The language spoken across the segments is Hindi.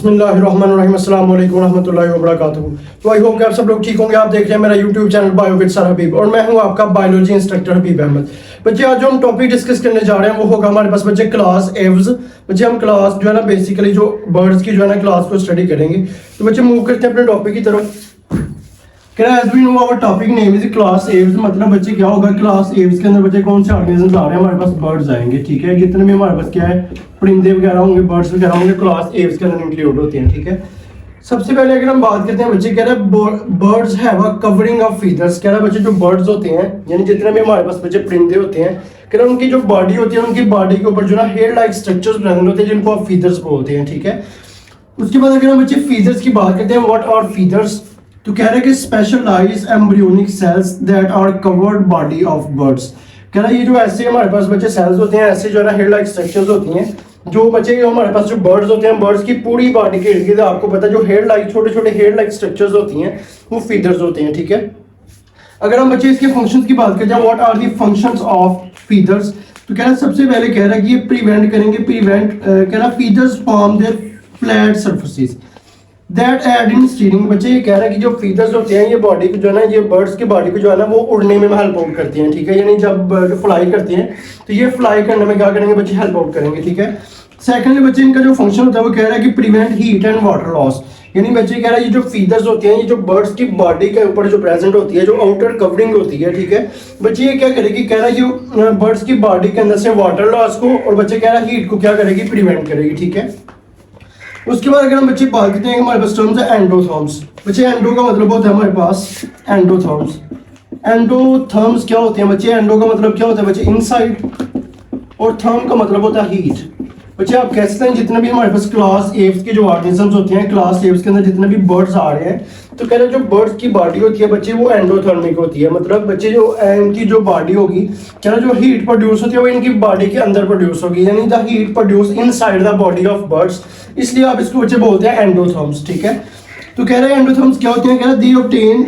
बिस्मिल्लाहिर्रहमानिर्रहीम, अस्सलाम वालेकुम रहमतुल्लाहि व बरकातुहू। तो आई होप कि आप सब लोग ठीक होंगे। आप देख रहे हैं मेरा YouTube channel bio with sir Habib और मैं हूं आपका बायोलॉजी इंस्ट्रक्टर हबीब अहमद। बच्चे आज जो हम टॉपिक डिस्कस करने जा रहे हैं वो होगा हमारे पास बच्चे क्लास एव्स। बच्चे हम क्लास जो है ना बेसिकली जो बर्ड्स की जो है ना क्लास को स्टडी करेंगे। तो बच्चे मूव करते हैं अपने टॉपिक की तरफ। As we know our topic name is class Aves. मतलब बच्चे क्या होगा क्लास एव्स के अंदर बच्चे कौन से ऑर्गेनिजम्स आ रहे हैं हमारे पास, बर्ड्स आएंगे। ठीक है, जितने भी हमारे पास क्या है परिंदे वगैरह होंगे, बर्ड्स वगैरह होंगे, क्लास एव्स के अंदर इंक्लूड होते हैं। ठीक है, सबसे पहले अगर हम बात करते हैं बच्चे कह रहे हैं birds have a covering of feathers. कह रहा है बच्चे जो बर्ड्स होते हैं यानी जितने भी हमारे पास बच्चे परिंदे होते हैं, कह रहा है उनकी जो बॉडी होती है उनकी बॉडी के ऊपर जो ना हेयर लाइक स्ट्रक्चर्स प्रेजेंट होते हैं जिनको आप फीदर्स बोलते हैं। ठीक है, उसके बाद अगर हम बच्चे फीदर्स की बात करते हैं, व्हाट आर फीदर्स, तो कह रहे हैं कि specialise embryonic cells that are covered body of birds. कह रहा है ये जो ऐसे हमारे पास बच्चे सेल्स होते हैं, ऐसे जो है ना हेयर लाइक स्ट्रक्चर्स होती हैं जो बच्चे हमारे पास जो बर्ड्स होते हैं, बर्ड्स की पूरी बॉडी के इर्द गिर्द आपको पता है जो हेयर लाइक छोटे छोटे हेयर लाइक स्ट्रक्चर्स होती हैं वो फीदर्स होते हैं। ठीक है, अगर हम बच्चे इसके फंक्शंस की बात करते हैं, what are the functions of feathers, तो कह रहा है सबसे पहले कह रहा है कि ये प्रिवेंट करेंगे, कह रहा है feathers form their flat surfaces that aid in steering. बच्चे ये कह रहा है कि जो फीदर्स होते हैं ये बॉडी को जो है ना, ये बर्ड्स की बॉडी को जो है ना वो उड़ने में हेल्प आउट करती हैं। ठीक है, यानी जब बर्ड फ्लाई करते हैं तो ये फ्लाई करने में क्या करेंगे बच्चे, हेल्प आउट करेंगे। ठीक है, सेकेंडली बच्चे इनका जो फंक्शन होता है वो कह रहा है कि prevent heat and water loss. यानी बच्चे कह रहा है ये जो फीदर्स होते हैं ये जो बर्ड्स की बॉडी के ऊपर जो प्रेजेंट होती है, जो आउटर कवरिंग होती है, ठीक है बच्चे ये क्या करेगी, कह रहा है ये बर्ड्स की बॉडी के अंदर से वाटर लॉस को और बच्चे कह रहा है हीट को क्या करेगी, प्रिवेंट करेगी। ठीक है, उसके बाद अगर हम बच्चे बात करते हैं हमारे पास टर्म्स है एंडोथर्म्स। बच्चे एंडो का मतलब होता है हमारे पास एंडोथर्म्स। एंडोथर्म्स क्या होते हैं बच्चे, एंडो का मतलब क्या होता है बच्चे, इनसाइड, और थर्म का मतलब होता है हीट। बच्चे आप कह सकते हैं जितने भी हमारे पास क्लास एव्स के जो ऑर्गेनिजम्स होते हैं, क्लास एव्स के अंदर जितने भी बर्ड्स आ रहे हैं, तो कह रहे हैं जो बर्ड्स की बॉडी होती है बच्चे वो एंडोथर्मिक होती है। मतलब बच्चे जो इनकी जो बॉडी होगी, कह रहे जो हीट प्रोड्यूस होती है वो इनकी बॉडी के अंदर प्रोड्यूस होगी, यानी the heat produce inside the body of birds, इसलिए आप इसको बच्चे बोलते हैं एंडोथर्म्स। ठीक है, तो कह रहे हैं एंडोथर्म्स क्या होते हैं, कह रहे हैं दी ऑब्टेन,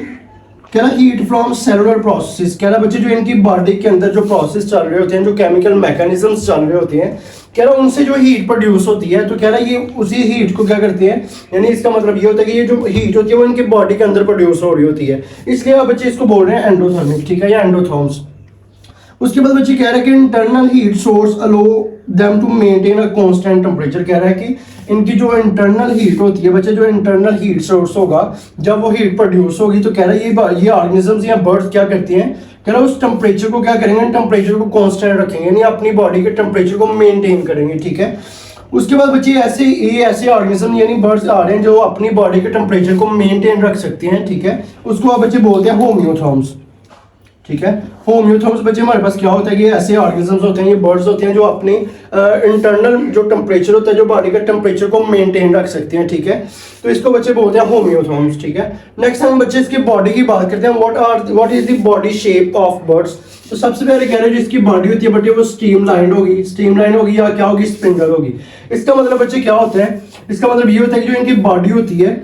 कह रहा हीट फ्रॉम सेलुलर प्रोसेस। कह रहा बच्चे जो इनकी बॉडी के अंदर जो प्रोसेस चल रहे होते हैं, जो केमिकल मैकेनिज्म्स चल रहे होते हैं, कह रहा उनसे जो हीट प्रोड्यूस होती है, तो कह रहा ये उसी हीट को क्या करते हैं, यानी इसका मतलब ये होता है कि ये जो हीट होती है वो इनकी बॉडी के अंदर प्रोड्यूस हो रही होती है, इसलिए आप बच्चे इसको बोल रहे हैं एंडोथर्मिक। ठीक है, या एंडोथर्म्स। उसके बाद बच्चे कह रहे हैं कि internal heat source allow them to maintain a constant temperature. कह रहा है कि इनकी जो इंटरनल हीट होती है बच्चे, जो इंटरनल हीट सोर्स होगा जब वो हीट प्रोड्यूस होगी, तो कह रहा है ये ऑर्गेनिजम्स या बर्ड्स क्या करती हैं, कह रहा है उस टेम्परेचर को क्या करेंगे, टेम्परेचर को कांस्टेंट रखेंगे, यानी अपनी बॉडी के टेम्परेचर को मेंटेन करेंगे। ठीक है, उसके बाद बच्चे ऐसे ऑर्गेनिज्म यानी बर्ड्स आ रहे हैं जो अपनी बॉडी के टेम्परेचर को मेंटेन रख सकते हैं। ठीक है, उसको आप बच्चे बोलते हैं होम्योथर्म्स। ठीक है, होम्योथर्म्स बच्चे हमारे पास क्या होता है कि ऐसे ऑर्गेनिजम्स होते हैं, ये बर्ड्स होते हैं जो अपने इंटरनल जो टेम्परेचर होता है, जो बॉडी का टेम्परेचर को मेंटेन रख सकते हैं। ठीक है, तो इसको बच्चे बोलते हैं होम्योथर्म्स। ठीक है, नेक्स्ट हम बच्चे इसकी बॉडी की बात करते हैं, what is the body shape of birds. तो सबसे पहले कह रहे हैं जिसकी बॉडी होती है बच्चे वो स्ट्रीमलाइन होगी या क्या होगी, स्पिंडल होगी। इसका मतलब बच्चे क्या होता है, इसका मतलब ये होता है कि जो इनकी बॉडी होती है,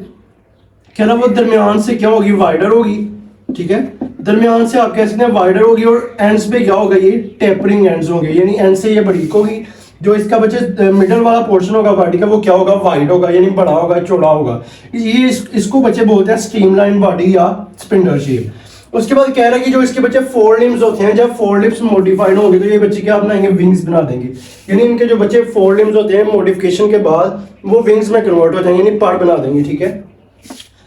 कह रहा वो दरमियान से क्या होगी, वाइडर होगी। ठीक है, दरमियान से आप कह सकते हैं वाइडर होगी, और एंड्स पे क्या होगा, ये टेपरिंग एंड्स होंगे, यानी एंड से ये बरीक होगी। जो इसका बच्चे मिडल वाला पोर्शन होगा बॉडी का वो क्या होगा, वाइड होगा, यानी बड़ा होगा, चौड़ा होगा। ये इसको बच्चे बोलते हैं स्ट्रीमलाइन बॉडी या स्पिंडल शेप। उसके बाद कह रहा है कि जो इसके बच्चे फोर लिम्स होते हैं, जब फोर लिम्स मॉडिफाइड होंगे तो ये बच्चे क्या बनाएंगे, विंग्स बना देंगे। यानी इनके जो बच्चे फोर लिम्स होते हैं मॉडिफिकेशन के बाद वो विंग्स में कन्वर्ट हो जाएंगे, यानी पर बना देंगे। ठीक है,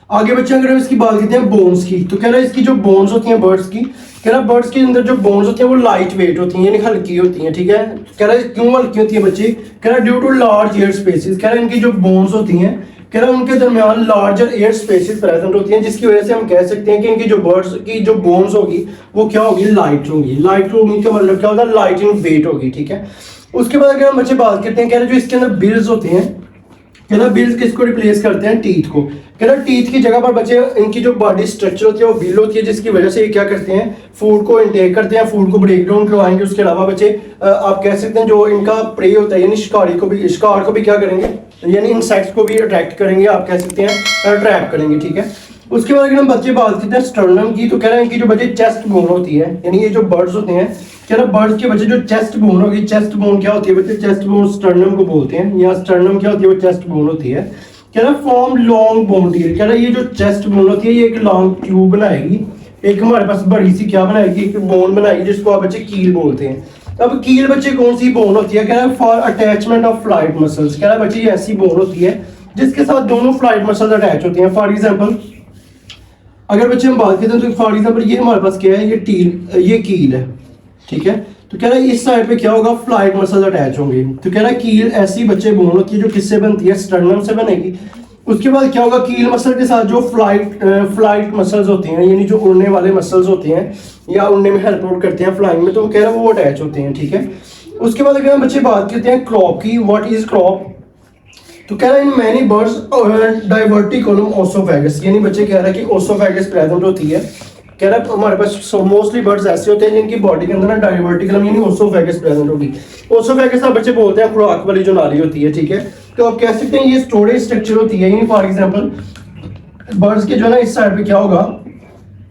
आगे बच्चे अगर हम इसकी बात करते हैं बोन्स की, तो कह रहा है इसकी जो बोन्स होती हैं बर्ड्स की, कह रहा है बर्ड्स के अंदर जो बोन्स होती हैं वो लाइट वेट होती हैं, यानी हल्की होती हैं। ठीक है, कह रहा है क्यों हल्की होती है बच्चे, कह रहा है due to large air spaces. कह रहा है इनकी जो बोन्स होती हैं, कह रहा है उनके दरमियान लार्जर एयर स्पेसिस प्रेजेंट होती हैं, जिसकी वजह से हम कह सकते हैं कि इनकी जो बर्ड्स की जो बोन्स होगी वो क्या होगी, लाइट होगी। लाइट होगी का मतलब क्या होता है, लाइट इन वेट होगी। ठीक है, उसके बाद अगर हम बच्चे बात करते हैं, कह रहे हैं जो इसके अंदर बिल्स होते हैं, कह रहा बिल्स किसको रिप्लेस करते हैं, टीथ को। कह रहा टीथ की जगह पर बच्चे इनकी जो बॉडी स्ट्रक्चर होती है वो बिल होती है, जिसकी वजह से ये क्या करते हैं, फूड को इंटेक करते हैं, फूड को ब्रेक डाउन करवाएंगे। उसके अलावा बच्चे आप कह सकते हैं जो इनका प्रे होता है, यानी शिकार को भी क्या करेंगे, यानी इंसेक्ट्स को भी अट्रैक्ट करेंगे, आप कह सकते हैं ट्रैप करेंगे। ठीक है, उसके बाद अगर हम बच्चे बात करते हैं स्टर्नम की, तो कह रहे हैं इनकी जो बच्चे चेस्ट बोन होती है, यानी ये जो बर्ड्स होते हैं, कह रहा बर्ड्स के बच्चे जो चेस्ट बोन होगी, चेस्ट बोन क्या होती है बच्चे, चेस्ट बोन स्टर्नम को बोलते हैं, या स्टर्नम क्या होती है, वो चेस्ट बोन होती है। कह रहा फॉर्म लॉन्ग बोन टियर, कह रहा ये जो चेस्ट बोन होती है ये एक लॉन्ग ट्यूब बनाएगी, एक हमारे पास बड़ी सी क्या बनाएगी, एक बोन बनाएगी जिसको आप बच्चे कील बोलते हैं। अब कील बच्चे कौन सी बोन होती है, कह रहा है for attachment of flight muscles, कह रहा है बच्चे ये ऐसी बोन होती है जिसके साथ दोनों फ्लाइट मसल्स अटैच होती हैं। फॉर एग्जाम्पल अगर बच्चे हम बात करते हैं तो फॉर एग्जाम्पल ये हमारे पास क्या है, ये कील है, ठीक है। तो कह रहा है इस साइड पे क्या होगा, फ्लाइट मसल्स अटैच होंगे। तो कह रहा है कील ऐसी बच्चे बोन होती है जो किससे बनती है, स्टर्नम से बनेगी। उसके बाद क्या होगा, कील मसल के साथ जो फ्लाइट मसल्स होती हैं, यानी जो उड़ने वाले मसल्स होते हैं या उड़ने में हेल्प आउट करते हैं फ्लाइंग में, तो वो कह रहा है वो अटैच होते हैं, ठीक है। उसके बाद अगर हम बच्चे बात करते हैं क्रॉप की, व्हाट इज क्रॉप, तो कह रहा है in many birds diverticulum oesophagus, यानी बच्चे कह रहा है कि ओसोफेगस प्रेजेंट होती है। कह रहा है हमारे पास मोस्टली बर्ड्स ऐसे होते हैं जिनकी बॉडी के अंदर ना डाइवर्टिकुलम यानी ओसोफेगस प्रेजेंट होगी। ओसोफेगस आप बच्चे बोलते हैं खुराक वाली जो नाली होती है, ठीक है। तो आप कह सकते हैं ये स्टोरेज स्ट्रक्चर होती है, यानी फॉर एग्जांपल बर्ड्स के जो है ना इस साइड पे क्या होगा,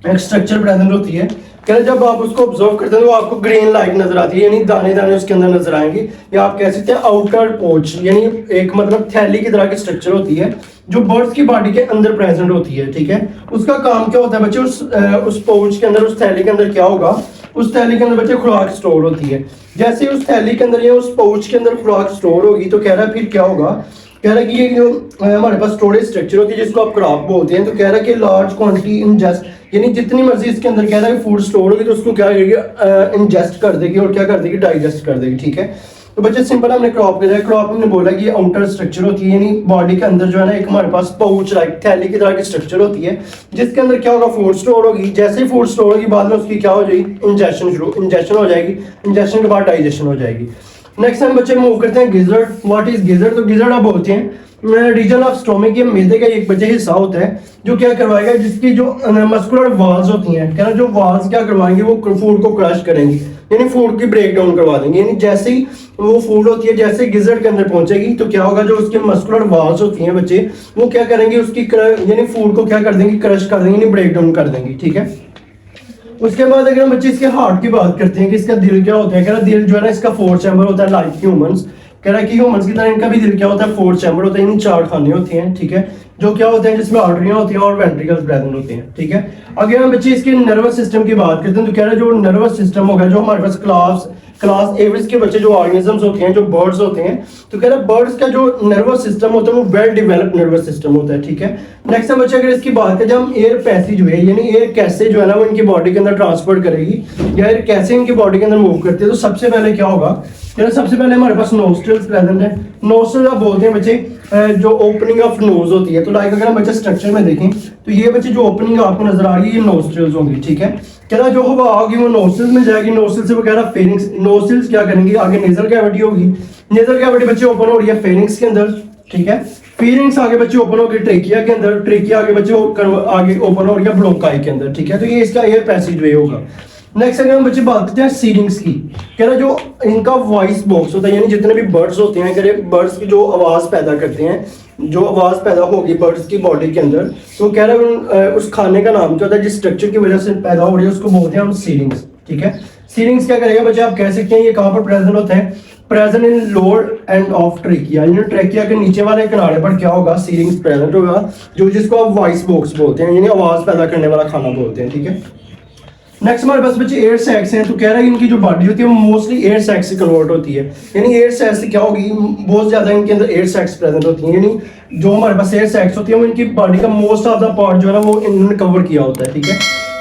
एक स्ट्रक्चर प्रेजेंट होती है। कह रहे जब आप उसको ऑब्जर्व करते हैं तो आपको ग्रेन लाइट नजर आती है, यानी दाने दाने उसके अंदर नजर आएंगे, या आप कह सकते हैं आउटर पोच, यानी एक मतलब थैली की तरह की स्ट्रक्चर होती है जो बर्ड्स की बॉडी के अंदर प्रेजेंट होती है, ठीक है। उसका काम क्या होता है बच्चे, उस पोच के अंदर, उस थैली के अंदर क्या होगा, उस थैली के अंदर बच्चे खुराक स्टोर होती है। जैसे उस थैली के अंदर या उस पाउच के अंदर खुराक स्टोर होगी तो कह रहा है फिर क्या होगा, कह रहा है कि ये जो हमारे पास स्टोरेज स्ट्रक्चर होती है जिसको आप क्रॉप बोलते हैं, तो कह रहा है कि लार्ज क्वांटिटी इंजेस्ट, यानी जितनी मर्जी इसके अंदर कह रहा है फूड स्टोर होगी तो उसको क्या करेगी, इंजेस्ट कर देगी और क्या कर देगी, डाइजेस्ट कर देगी, ठीक है। तो बच्चे सिंपल हमने क्रॉप किया, क्रॉप हमने बोला कि ये आउटर स्ट्रक्चर होती है, यानी बॉडी के अंदर जो है ना एक हमारे पास पाउच लाइक थैली की तरह की स्ट्रक्चर होती है जिसके अंदर क्या होगा, फूड स्टोर होगी। जैसे ही फूड स्टोर होगी बाद में उसकी क्या हो जाएगी, इंजेक्शन हो जाएगी, इंजेक्शन के बाद डाइजेशन हो जाएगी। नेक्स्ट हम बच्चे मूव करते हैं गिजर्ड। व्हाट इज गिजर्ड, तो गिजर्ड आप बोलते हैं रीजन ऑफ स्टोमिक, ये मैदे का एक बच्चे हिस्सा होता है जो क्या करवाएगा, जिसकी जो मस्कुलर वाल्स होती हैं, कह रहा जो वाल्स क्या करवाएंगे, वो फूड को क्रश करेंगे, यानी फूड की ब्रेक डाउन करवा देंगे। यानी जैसे ही वो फूड होती है जैसे गिजर्ड के अंदर पहुंचेगी तो क्या होगा, जो उसके मस्कुलर वाल्स होती हैं बच्चे वो क्या करेंगे, उसकी यानी फूड को क्या कर देंगे, क्रश कर देंगे, यानी ब्रेक डाउन कर देंगे, ठीक है। उसके बाद अगर हम बच्चे इसके हार्ट की बात करते हैं कि इसका दिल क्या होता है, कह रहा दिल जो है ना इसका 4 चैम्बर होता है लाइक ह्यूमंस, कह रहा है कि ह्यूमंस की तरह इनका भी दिल क्या होता है, 4 चैम्बर होता है, यानी 4 खाने होते हैं, ठीक है, जो क्या होते हैं जिसमें आर्टरियां होती हैं और वेंट्रिकल्स प्रेजेंट होते हैं, ठीक है। अगर हम बच्चे इसके नर्वस सिस्टम की बात करते हैं तो कह रहा है जो नर्वस सिस्टम होगा, जो हमारे पास क्लास एविस के बच्चे जो ऑर्गेनिजम्स होते हैं, जो बर्ड्स होते हैं, तो कह रहा है बर्ड्स का जो नर्वस सिस्टम होता है वो वेल डेवलप्ड नर्वस सिस्टम होता है, ठीक है। नेक्स्ट हम बच्चे अगर इसकी बात करें, जब हम एयर पैसेज वे यानी एयर कैसे जो है ना वो इनकी बॉडी के अंदर ट्रांसफर करेगी या एयर कैसे इनकी बॉडी के अंदर मूव करती है, तो सबसे पहले क्या होगा, सबसे पहले हमारे पास नोस्ट्रल्स प्रेजेंट है। नोस्ट्रल आप बोलते हैं बच्चे जो ओपनिंग ऑफ नोज होती है, तो लाइक अगर हम बच्चे स्ट्रक्चर में देखें तो ये बच्चे जो ओपनिंग आपको नजर आ रही है ये नोस्ट्रल्स होंगी, ठीक है। कह रहा जो हवा होगी वो नोस्ट्रल्स में जाएगी, नोस्ट्रल से वो कह रहा फेरिंग्स, नोस्ट्रल्स क्या करेंगी, आगे नेजल कैविटी होगी, नेजल कैविटी बच्चे ओपन हो रही है फेरिंग्स के अंदर, ठीक है। फेरिंग्स आगे बच्चे ओपन हो गई ट्रेकिया के अंदर, ट्रेकिया आगे बच्चे आगे ओपन हो रही है ब्रोंकाई के अंदर, ठीक है। तो ये इसका एयर पैसेज वे होगा। नेक्स्ट अगर हम बच्चे बात करते हैं सीरिंग्स की, कह रहा जो इनका वॉइस बॉक्स होता है, यानी जितने भी बर्ड्स होते हैं, कह रहे बर्ड्स की जो आवाज़ पैदा करते हैं, जो आवाज़ पैदा होगी बर्ड्स की बॉडी के अंदर, तो कह रहे उस खाने का नाम क्या होता है जिस स्ट्रक्चर की वजह से पैदा हो रही है उसको बोलते हैं हम सीरिंग्स, ठीक है। सीरिंग्स क्या करेगा बच्चे, आप कह सकते हैं ये कहाँ पर प्रेजेंट होता है, present in lower end of trachea, यानी ट्रेकिया के नीचे वाले किनारे पर क्या होगा, सीरिंग्स प्रेजेंट होगा, जो जिसको आप वॉइस बॉक्स बोलते हैं, यानी आवाज़ पैदा करने वाला खाना बोलते हैं, ठीक है। नेक्स्ट हमारे पास बच्चे एयर सैक्स हैं, तो कह रहा है इनकी जो बॉडी होती है वो मोस्टली एयर सैक्स से कन्वर्ट होती है, यानी एयर सैक्स से क्या होगी, बहुत ज्यादा इनके अंदर एयर सैक्स प्रेजेंट होती हैं, यानी जो हमारे पास एयर सैक्स होती है वो इनकी बॉडी का मोस्ट ऑफ द पार्ट जो है ना वो इन्होंने कवर किया होता है, ठीक है।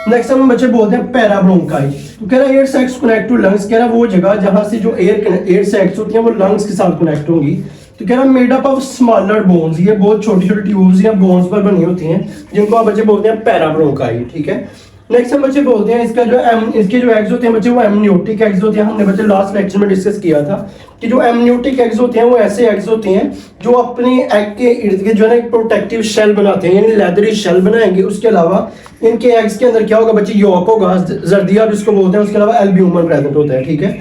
नेक्स्ट हम बच्चे बोलते हैं पैराब्रोंकाई, तो कह रहा है air sacs connect to lungs, कह रहा है वो जगह जहां से जो एयर सैक्स होती है वो लंग्स के साथ कनेक्ट होंगी, तो कह रहा है made up of smaller bones, ये बहुत छोटी छोटी ट्यूब्स या बोन्स पर बनी होती हैं जिनको आप बच्चे बोलते हैं पैराब्रोंकाई, ठीक है। नेक्स्ट हम बच्चे बोलते हैं इसका जो इसके जो एग्स होते हैं बच्चे वो एमनियोटिक एग्स होते हैं। हमने बच्चे लास्ट लेक्चर में डिस्कस किया था कि जो एमनियोटिक एग्स होते हैं वो ऐसे एग्स होते हैं जो अपने एग के इर्द गिर्द जो है ना एक प्रोटेक्टिव शेल बनाते हैं, यानी लेदरी शेल बनाएंगे। उसके अलावा इनके एग्स के अंदर क्या होगा बच्चे, यॉक होगा, जर्दिया जिसको बोलते हैं, उसके अलावा एल्ब्यूमन प्रेजेंट होता है, ठीक है।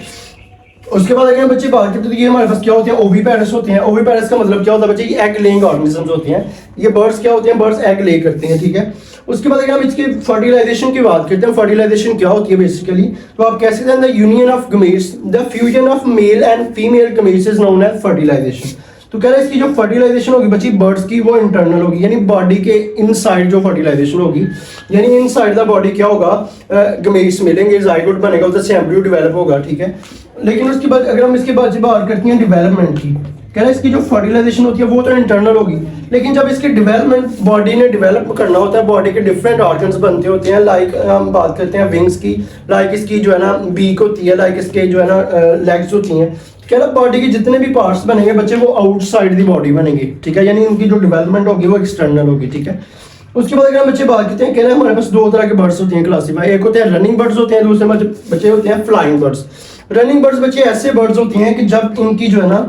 उसके बाद अगर बच्चे बात करते हैं तो ये हमारे पास क्या होते हैं, ओविपेरस होते हैं। ओविपेरस का मतलब क्या होता है बच्चे, ये एग लेइंग ऑर्गेनिजम्स होते हैं, ये बर्ड्स क्या होते हैं, बर्ड्स एग ले करते हैं, ठीक है। उसके बाद अगर हम इसके फर्टिलाइजेशन की बात करते हैं, फर्टिलाइजेशन क्या होती है बेसिकली, तो आप कह सकते हैं the union of gametes, the fusion of male and female gametes is known as fertilisation. तो कह रहा है इसकी जो फर्टिलाइजेशन होगी बच्ची बर्ड्स की वो इंटरनल होगी, यानी बॉडी के इनसाइड जो फर्टिलाइजेशन होगी, यानी इनसाइड द बॉडी क्या होगा, गमेट्स मिलेंगे, जाइगोट बनेगा, उधर से एम्ब्रियो डेवलप होगा, ठीक है। लेकिन उसके बाद अगर हम इसके बाद बात करते हैं डेवलपमेंट की, कह रहे हैं इसकी जो फर्टिलाइजेशन होती है वो तो इंटरनल होगी, लेकिन जब इसकी डेवलपमेंट बॉडी ने डेवलप करना होता है, बॉडी के डिफरेंट ऑर्गन्स बनते होते हैं, लाइक हम बात करते हैं विंग्स की, लाइक इसकी जो है ना बीक होती है, लाइक इसके जो है ना लेग्स होती हैं, कह रहा बॉडी के जितने भी पार्ट्स बनेंगे बच्चे वो आउटसाइड दी बॉडी बनेंगे, ठीक है, यानी उनकी जो डेवलपमेंट होगी वो एक्सटर्नल होगी, ठीक है। उसके बाद अगर हम बच्चे बात करते हैं, कह रहे हैं हमारे पास दो तरह के बर्ड्स होते हैं क्लासिफाई, एक होते हैं रनिंग बर्ड्स होते हैं, दूसरे बच्चे होते हैं फ्लाइंग बर्ड्स। रनिंग बर्ड्स बच्चे ऐसे बर्ड्स होते हैं कि जब इनकी जो है ना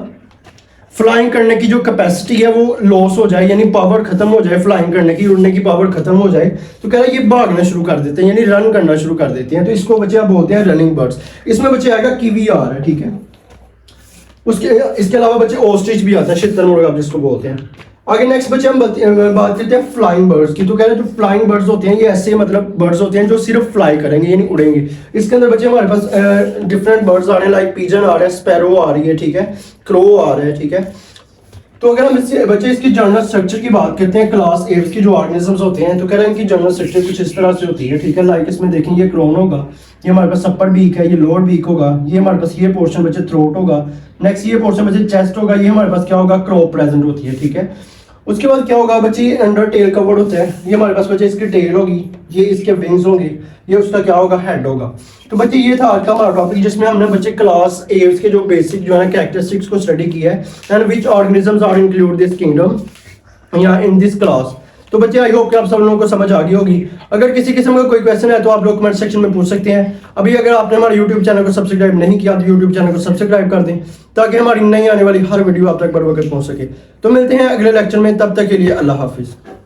फ्लाइंग करने की जो कैपेसिटी है वो लॉस हो जाए, यानी पावर खत्म हो जाए, फ्लाइंग करने की, उड़ने की पावर खत्म हो जाए, तो कह रहा है ये भागना शुरू कर देते हैं, यानी रन करना शुरू कर देते हैं, तो इसको बच्चे आप बोलते हैं रनिंग बर्ड्स। इसमें बच्चे आएगा कीवीआर है, ठीक है। इसके अलावा बच्चे ऑस्ट्रिच भी आता है, शुतुरमुर्ग आप जिसको बोलते हैं। आगे नेक्स्ट बच्चे हम बात करते हैं फ्लाइंग बर्ड्स की, तो कह रहे हैं जो फ्लाइंग बर्ड्स होते हैं ये ऐसे मतलब बर्ड्स होते हैं जो सिर्फ फ्लाई करेंगे, यानी उड़ेंगे। इसके अंदर बच्चे हमारे पास डिफरेंट बर्ड्स आ रहे हैं, लाइक पिजन आ रहा है, स्पैरो आ रही है, ठीक है, क्रो आ रहा है, ठीक है। तो अगर हम इससे बच्चे इसकी जनरल स्ट्रक्चर की बात करते हैं, क्लास एव्स की जो ऑर्गेनिजम्स होते हैं, तो कह रहे हैं इनकी जनरल स्ट्रक्चर कुछ इस तरह से होती है, ठीक है। लाइक इसमें देखें ये क्रोन होगा, ये हमारे पास अपर बीक है, ये लोअर बीक होगा, ये हमारे पास ये पोर्शन बच्चे थ्रोट होगा, नेक्स्ट ये पोर्शन बच्चे चेस्ट होगा, ये हमारे पास क्या होगा क्रॉप प्रेजेंट होती है, ठीक है। उसके बाद क्या होगा बच्चे अंडर टेल कवर्ड होता है, ये हमारे पास बच्चे इसकी टेल होगी, ये इसके विंग्स होंगे, ये उसका क्या होगा हेड होगा। तो बच्चे ये था आज का हमारा टॉपिक जिसमें हमने बच्चे क्लास एव्स के जो बेसिक जो है ना कैरेक्टरिस्टिक्स को स्टडी किया है, and which organisms are include this kingdom या इन दिस क्लास। तो बच्चे आई होप कि आप सब लोगों को समझ आ गई होगी। अगर किसी किस्म का कोई क्वेश्चन है तो आप लोग कमेंट सेक्शन में पूछ सकते हैं। अभी अगर आपने हमारे यूट्यूब चैनल को सब्सक्राइब नहीं किया तो यूट्यूब चैनल को सब्सक्राइब कर दें ताकि हमारी नई आने वाली हर वीडियो आप तक बर वक्त पहुंच सके। तो मिलते हैं अगले लेक्चर में, तब तक के लिए अल्लाह हाफिज़।